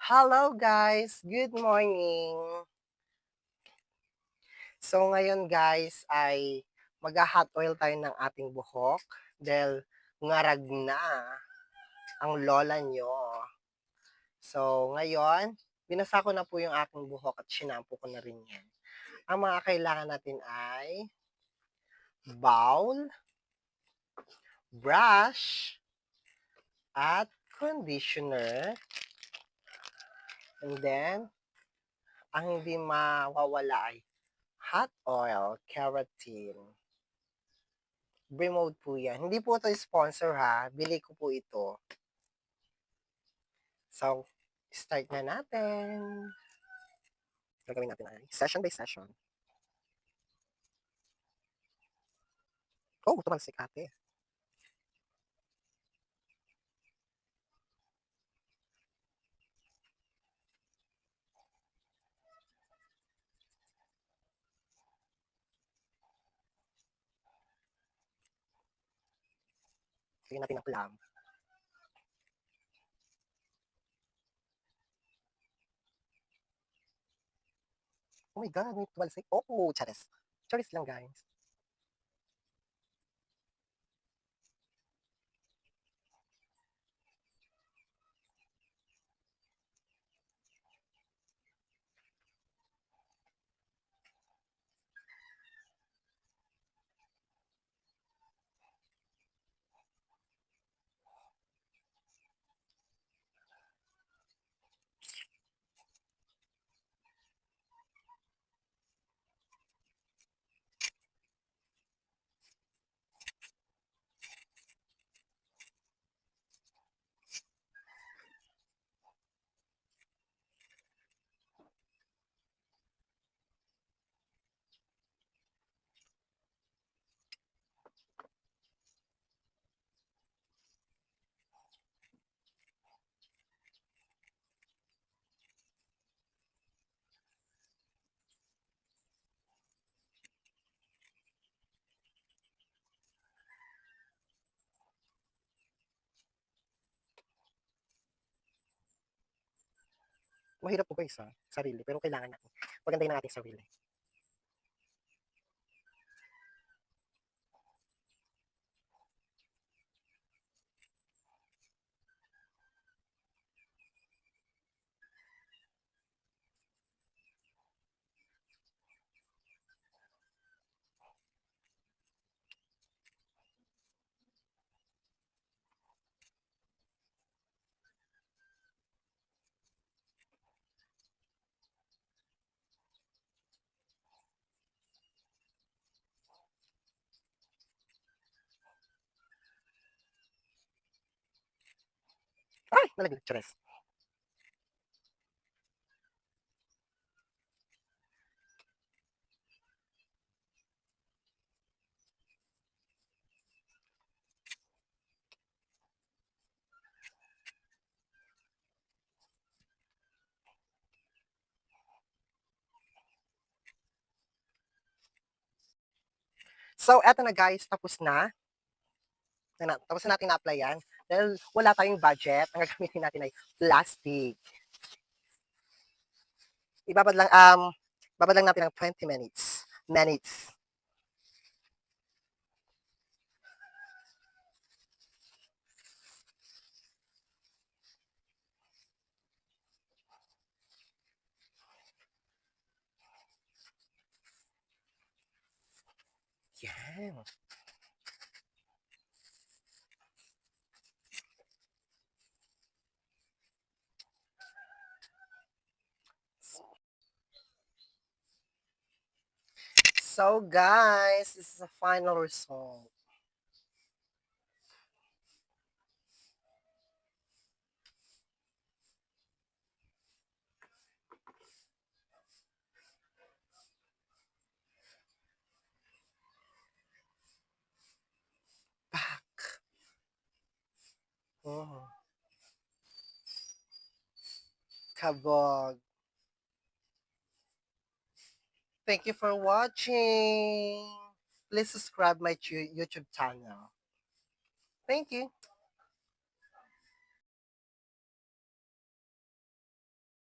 Hello guys, good morning. So ngayon guys ay magha-hot oil tayo ng ating buhok dahil ngarag na ang lola nyo. So ngayon, binasa ko na po yung aking buhok at sinampo ko na rin yan. Ang mga kailangan natin ay bowl, brush, at conditioner. And then, ang hindi mawawala ay hot oil, keratin. Remote po yan. Hindi po ito sponsor ha. Bili ko po ito. So, start na natin. Gagawin natin ay session by session. Oh, tumalsik ate. Lagyan natin ng plum. Oh my God, may tumalsik. Oh, charis. Charis lang guys. Mahirap po guys ha, sarili. Pero kailangan natin. Pagandahin ng ating sarili. Ay, nalaglag. Charis. So, eto na guys, tapos na. Tapos na natin na-applyan. Dahil wala tayong budget, ang gagamitin natin ay plastic. Babad lang natin ng 20 minutes. Minutes. Yan. So guys, this is the final result. Back. Oh, kabog. Thank you for watching. Please subscribe my YouTube channel. Thank you.